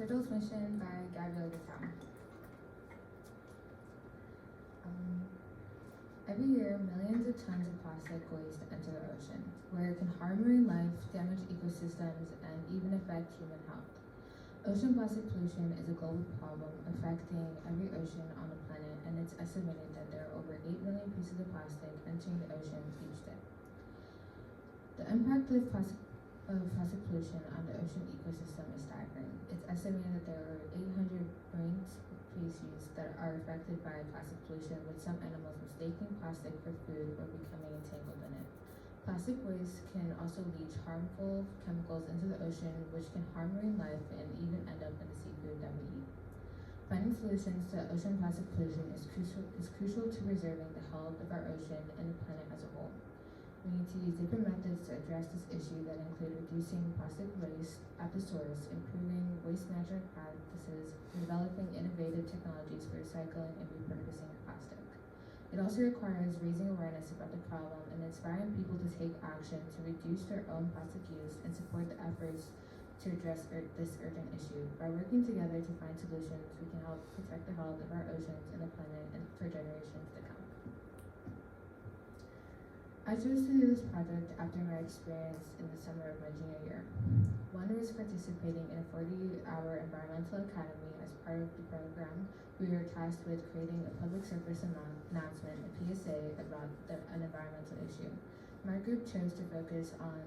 Turtles Mission by Gabrielle Gattam. Every year, millions of tons of plastic waste enter the ocean, where it can harm marine life, damage ecosystems, and even affect human health. Ocean plastic pollution is a global problem affecting every ocean on the planet, and it's estimated that there are over 8 million pieces of plastic entering the ocean each day. The impact of plastic pollution on the ocean ecosystem is staggering. It's estimated that there are 800 marine species that are affected by plastic pollution, with some animals mistaking plastic for food or becoming entangled in it. Plastic waste can also leach harmful chemicals into the ocean, which can harm marine life and even end up in the seafood that we eat. Finding solutions to ocean plastic pollution is crucial to preserving the health of our ocean and the planet as a whole. We need to use different methods to address this issue that include reducing plastic waste at the source, improving waste management practices, and developing innovative technologies for recycling and repurposing plastic. It also requires raising awareness about the problem and inspiring people to take action to reduce their own plastic use and support the efforts to address this urgent issue. By working together to find solutions, we can help protect the health of our oceans and the planet and for generations to come. I chose to do this project after my experience in the summer of my junior year. One was participating in a 40-hour environmental academy. As part of the program, we were tasked with creating a public service announcement, a PSA, about an environmental issue. My group chose to focus on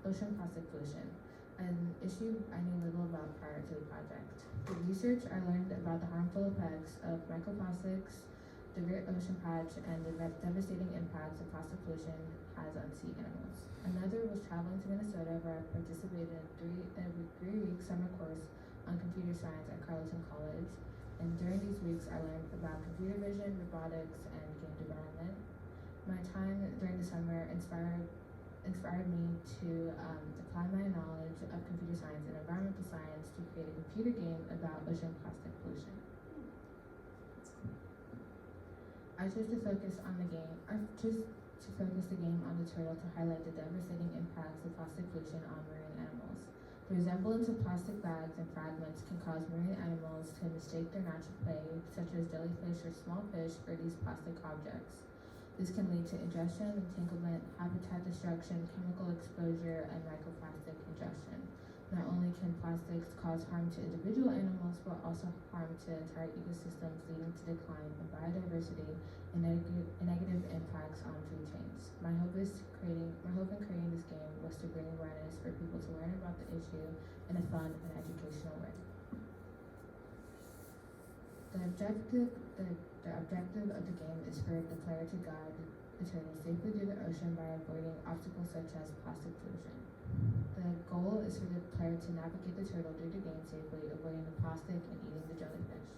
ocean plastic pollution, an issue I knew little about prior to the project. Through research, I learned about the harmful effects of microplastics, the Great Ocean Patch, and the devastating impacts of plastic pollution has on sea animals. Another was traveling to Minnesota, where I participated in a three-week summer course on computer science at Carleton College. And during these weeks, I learned about computer vision, robotics, and game development. My time during the summer inspired me to apply my knowledge of computer science and environmental science to create a computer game about ocean plastic pollution. I chose to focus the game on the turtle to highlight the devastating impacts of plastic pollution on marine animals. The resemblance of plastic bags and fragments can cause marine animals to mistake their natural prey, such as jellyfish or small fish, for these plastic objects. This can lead to ingestion, entanglement, habitat destruction, chemical exposure, and microplastic ingestion. Not only can plastics cause harm to individual animals, but also harm to entire ecosystems, leading to decline in biodiversity and negative impacts on food chains. My hope in creating this game was to bring awareness for people to learn about the issue in a fun and educational way. The objective of the game is for the player to guide the turtle safely through the ocean by avoiding obstacles such as plastic pollution. The goal is for the player to navigate the turtle through the game safely, avoiding the plastic and eating the jellyfish.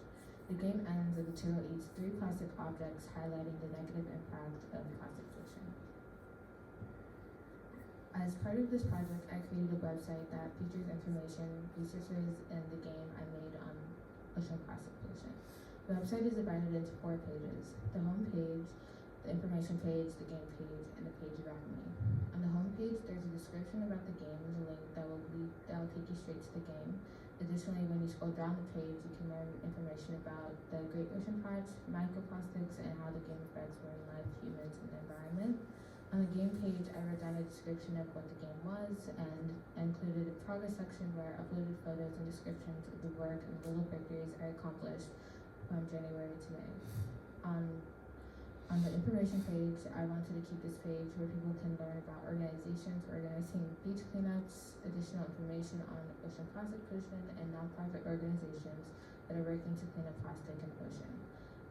The game ends with the turtle eats 3 plastic objects, highlighting the negative impact of plastic pollution. As part of this project, I created a website that features information, resources, and the game I made on ocean plastic pollution. The website is divided into 4 pages: the home page, the information page, the game page, and the page about me. On the home page, there's a description about the game and a link that will take you straight to the game. Additionally, when you scroll down the page, you can learn information about the Great Ocean Patch, microplastics, and how the game affects marine life, humans, and the environment. On the game page, I wrote down a description of what the game was and included a progress section where I uploaded photos and descriptions of the work and little victories I accomplished from January to May. On the information page, I wanted to keep this page where people can learn about organizations organizing beach cleanups, additional information on ocean plastic pollution, and nonprofit organizations that are working to clean up plastic in the ocean.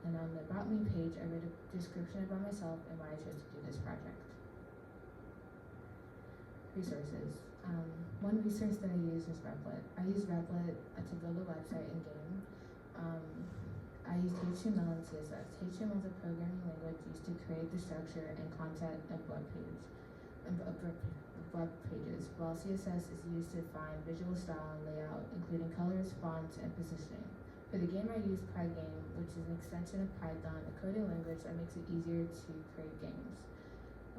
And on the About Me page, I wrote a description about myself and why I chose to do this project. Resources. One resource that I use is Replit. I use Replit to build a website and game. I used HTML and CSS. HTML is a programming language used to create the structure and content of web pages, while CSS is used to define visual style and layout, including colors, fonts, and positioning. For the game, I used Pygame, which is an extension of Python, a coding language that makes it easier to create games.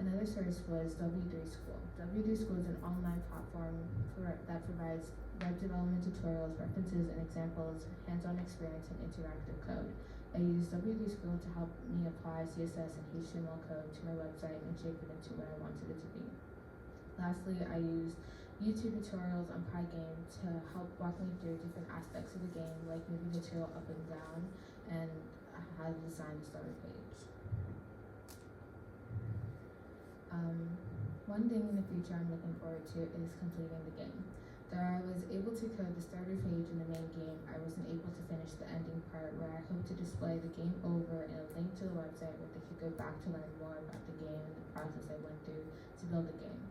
Another source was W3 School. W3 School is an online platform that provides web development tutorials, references and examples, hands-on experience, and interactive code. I used WD School to help me apply CSS and HTML code to my website and shape it into what I wanted it to be. Lastly, I used YouTube tutorials on Pygame to help walk me through different aspects of the game, like moving material up and down, and how to design the starter page. One thing in the future I'm looking forward to is completing the game. Though I was able to code the starter page in the main game, I wasn't able to finish the ending part where I hope to display the game over and a link to the website where they could go back to learn more about the game and the process I went through to build the game.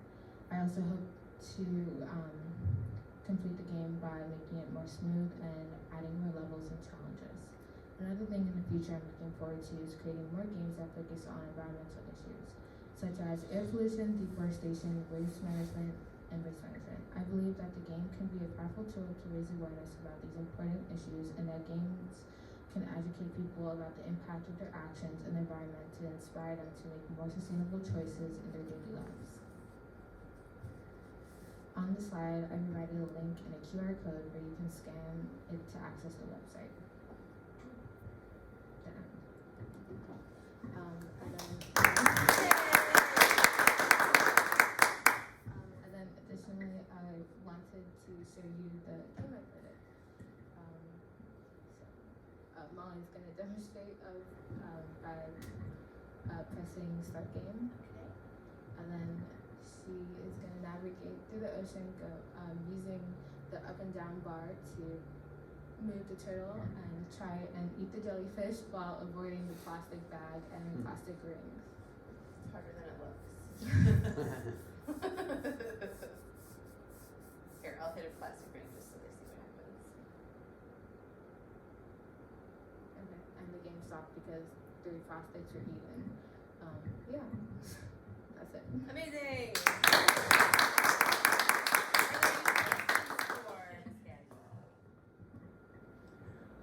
I also hope to complete the game by making it more smooth and adding more levels and challenges. Another thing in the future I'm looking forward to is creating more games that focus on environmental issues, such as air pollution, deforestation, waste management, and waste management. I believe that the game can be a powerful tool to raise awareness about these important issues, and that games can educate people about the impact of their actions on the environment to inspire them to make more sustainable choices in their daily lives. On the slide, I provided a link and a QR code where you can scan it to access the website. And then additionally, I wanted to show you the game I created. Molly's going to demonstrate by pressing start game. Okay. And then she is going to navigate through the ocean, using the up and down bar to move the turtle and try and eat the jellyfish while avoiding the plastic bag and the plastic rings. It's harder than it looks. Here, I'll hit a plastic ring just so they see what happens. Okay. And the game stopped because 3 plastics were eaten. Yeah, that's it. Amazing!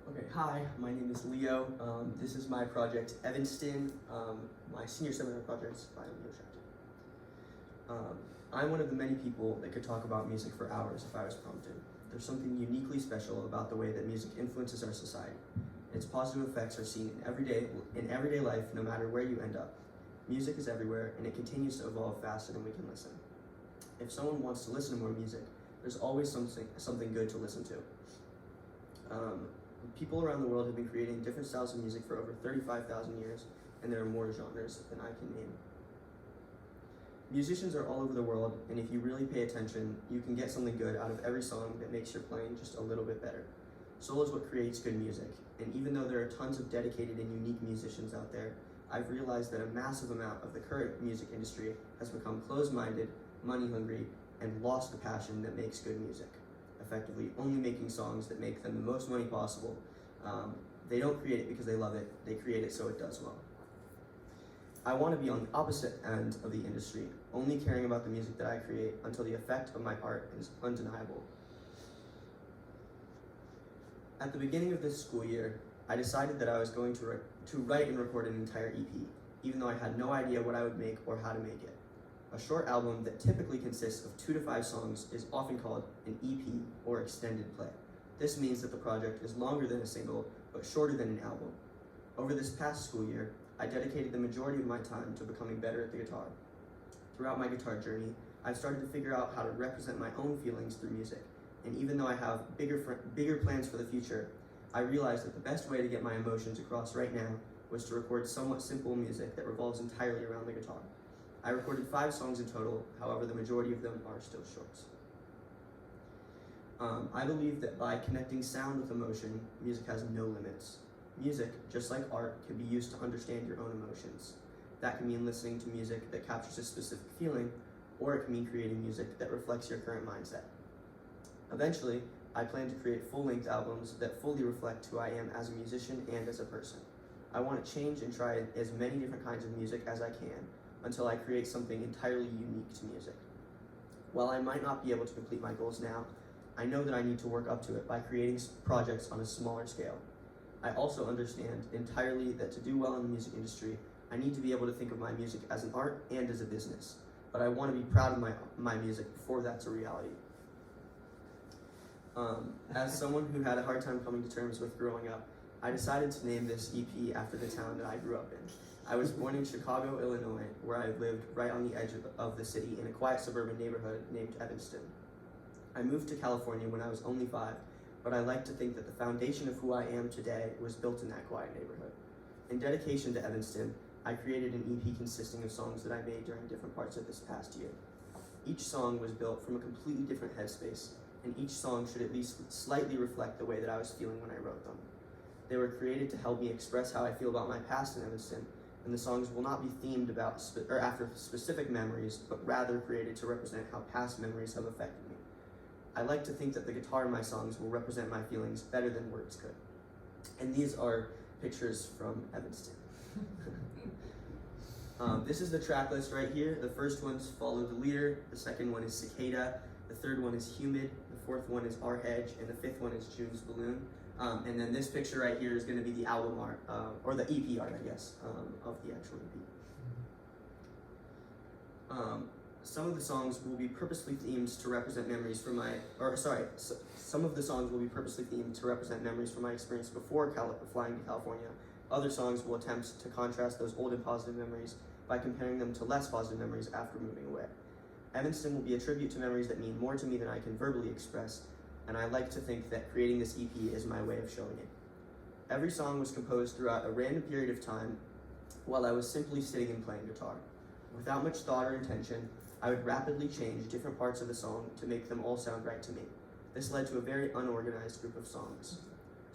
Okay, hi, my name is Leo. This is my project Evanston, my senior seminar project by Leo Schacht. I'm one of the many people that could talk about music for hours if I was prompted. There's something uniquely special about the way that music influences our society. Its positive effects are seen in everyday life, no matter where you end up. Music is everywhere, and it continues to evolve faster than we can listen. If someone wants to listen to more music, there's always something good to listen to. People around the world have been creating different styles of music for over 35,000 years, and there are more genres than I can name. Musicians are all over the world, and if you really pay attention, you can get something good out of every song that makes your playing just a little bit better. Soul is what creates good music, and even though there are tons of dedicated and unique musicians out there, I've realized that a massive amount of the current music industry has become closed-minded, money-hungry, and lost the passion that makes good music, effectively only making songs that make them the most money possible. They don't create it because they love it, they create it so it does well. I want to be on the opposite end of the industry, only caring about the music that I create until the effect of my art is undeniable. At the beginning of this school year, I decided that I was going to write and record an entire EP, even though I had no idea what I would make or how to make it. A short album that typically consists of 2 to 5 songs is often called an EP, or extended play. This means that the project is longer than a single, but shorter than an album. Over this past school year, I dedicated the majority of my time to becoming better at the guitar. Throughout my guitar journey, I've started to figure out how to represent my own feelings through music, and even though I have bigger plans for the future, I realized that the best way to get my emotions across right now was to record somewhat simple music that revolves entirely around the guitar. I recorded 5 songs in total, however the majority of them are still shorts. I believe that by connecting sound with emotion, music has no limits. Music, just like art, can be used to understand your own emotions. That can mean listening to music that captures a specific feeling, or it can mean creating music that reflects your current mindset. Eventually, I plan to create full-length albums that fully reflect who I am as a musician and as a person. I want to change and try as many different kinds of music as I can until I create something entirely unique to music. While I might not be able to complete my goals now, I know that I need to work up to it by creating projects on a smaller scale. I also understand entirely that to do well in the music industry, I need to be able to think of my music as an art and as a business, but I want to be proud of my music before that's a reality. As someone who had a hard time coming to terms with growing up, I decided to name this EP after the town that I grew up in. I was born in Chicago, Illinois, where I lived right on the edge of the city in a quiet suburban neighborhood named Evanston. I moved to California when I was only 5, but I like to think that the foundation of who I am today was built in that quiet neighborhood. In dedication to Evanston, I created an EP consisting of songs that I made during different parts of this past year. Each song was built from a completely different headspace, and each song should at least slightly reflect the way that I was feeling when I wrote them. They were created to help me express how I feel about my past in Evanston, and the songs will not be themed about or after specific memories, but rather created to represent how past memories have affected me. I like to think that the guitar in my songs will represent my feelings better than words could. And these are pictures from Evanston. This is the track list right here. The first one's Follow the Leader, the second one is Cicada, the third one is Humid, the fourth one is Our Hedge, and the fifth one is June's Balloon. And then this picture right here is going to be the album art, or the EP art, I guess, of the actual EP. Some of the songs will be purposely themed to represent memories from some of the songs will be purposely themed to represent memories from my experience before flying to California. Other songs will attempt to contrast those old and positive memories by comparing them to less positive memories after moving away. Evanston will be a tribute to memories that mean more to me than I can verbally express, and I like to think that creating this EP is my way of showing it. Every song was composed throughout a random period of time while I was simply sitting and playing guitar. Without much thought or intention, I would rapidly change different parts of the song to make them all sound right to me. This led to a very unorganized group of songs.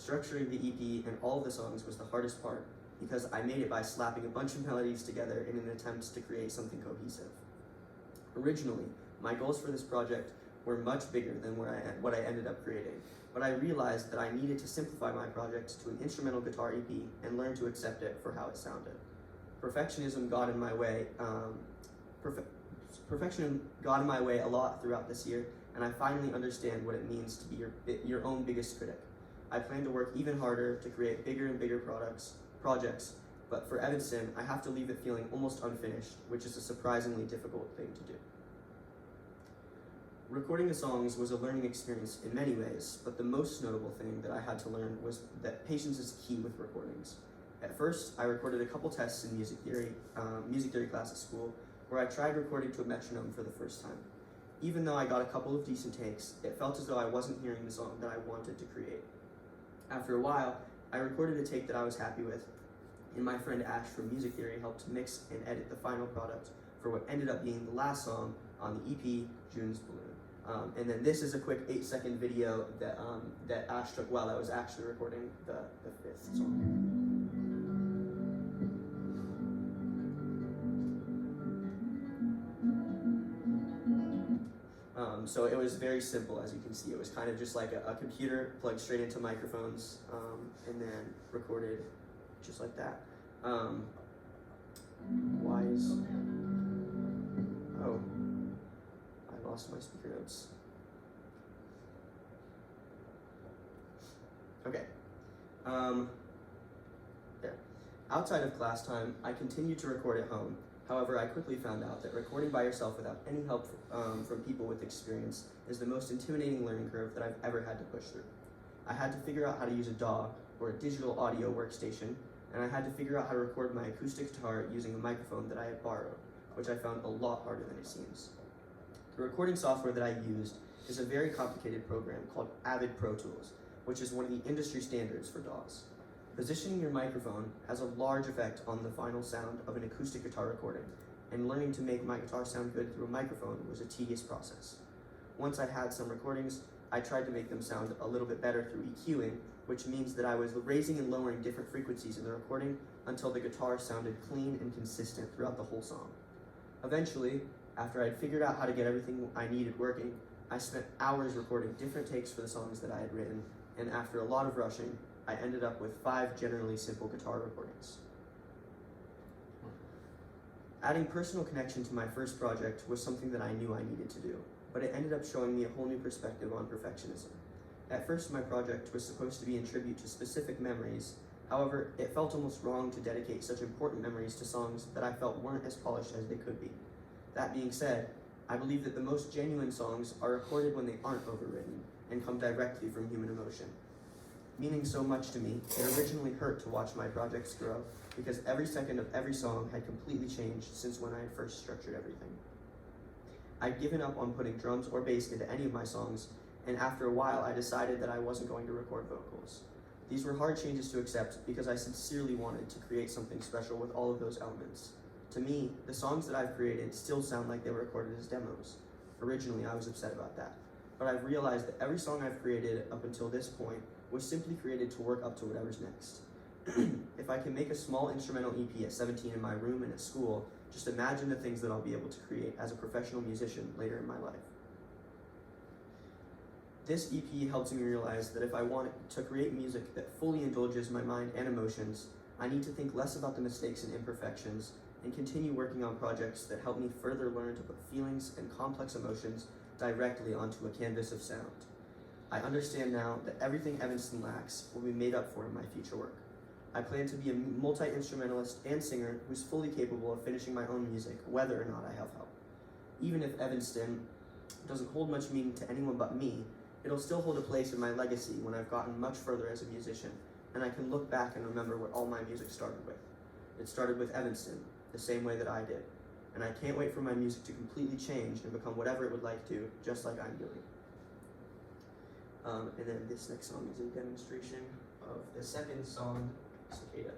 Structuring the EP and all of the songs was the hardest part because I made it by slapping a bunch of melodies together in an attempt to create something cohesive. Originally, my goals for this project were much bigger than what I ended up creating, but I realized that I needed to simplify my project to an instrumental guitar EP and learn to accept it for how it sounded. Perfectionism got in my way a lot throughout this year, and I finally understand what it means to be your own biggest critic. I plan to work even harder to create bigger and bigger projects, but for Evanston, I have to leave it feeling almost unfinished, which is a surprisingly difficult thing to do. Recording the songs was a learning experience in many ways, but the most notable thing that I had to learn was that patience is key with recordings. At first, I recorded a couple tests in music theory class at school, where I tried recording to a metronome for the first time. Even though I got a couple of decent takes, it felt as though I wasn't hearing the song that I wanted to create. After a while, I recorded a take that I was happy with, and my friend Ash from music theory helped mix and edit the final product for what ended up being the last song on the EP, June's Balloon. And then this is a quick 8-second video that Ash took while I was actually recording the fifth song. So it was very simple, as you can see. It was kind of just like a computer plugged straight into microphones, and then recorded just like that. I lost my speaker notes. Okay. There. Outside of class time, I continued to record at home. However, I quickly found out that recording by yourself without any help from people with experience is the most intimidating learning curve that I've ever had to push through. I had to figure out how to use a DAW, or a digital audio workstation, and I had to figure out how to record my acoustic guitar using a microphone that I had borrowed, which I found a lot harder than it seems. The recording software that I used is a very complicated program called Avid Pro Tools, which is one of the industry standards for DAWs. Positioning your microphone has a large effect on the final sound of an acoustic guitar recording, and learning to make my guitar sound good through a microphone was a tedious process. Once I had some recordings, I tried to make them sound a little bit better through EQing, which means that I was raising and lowering different frequencies in the recording until the guitar sounded clean and consistent throughout the whole song. Eventually, after I'd figured out how to get everything I needed working, I spent hours recording different takes for the songs that I had written, and after a lot of rushing, I ended up with 5 generally simple guitar recordings. Adding personal connection to my first project was something that I knew I needed to do, but it ended up showing me a whole new perspective on perfectionism. At first, my project was supposed to be in tribute to specific memories. However, it felt almost wrong to dedicate such important memories to songs that I felt weren't as polished as they could be. That being said, I believe that the most genuine songs are recorded when they aren't overwritten, and come directly from human emotion. Meaning so much to me, it originally hurt to watch my projects grow because every second of every song had completely changed since when I had first structured everything. I'd given up on putting drums or bass into any of my songs, and after a while I decided that I wasn't going to record vocals. These were hard changes to accept because I sincerely wanted to create something special with all of those elements. To me, the songs that I've created still sound like they were recorded as demos. Originally, I was upset about that, but I've realized that every song I've created up until this point was simply created to work up to whatever's next. If I can make a small instrumental EP at 17 in my room and at school, just imagine the things that I'll be able to create as a professional musician later in my life. This EP helps me realize that if I want to create music that fully indulges my mind and emotions, I need to think less about the mistakes and imperfections and continue working on projects that help me further learn to put feelings and complex emotions directly onto a canvas of sound. I understand now that everything Evanston lacks will be made up for in my future work. I plan to be a multi-instrumentalist and singer who's fully capable of finishing my own music, whether or not I have help. Even if Evanston doesn't hold much meaning to anyone but me, it'll still hold a place in my legacy when I've gotten much further as a musician, and I can look back and remember what all my music started with. It started with Evanston, the same way that I did, and I can't wait for my music to completely change and become whatever it would like to, just like I'm doing. And then this next song is a demonstration of the second song, Cicada.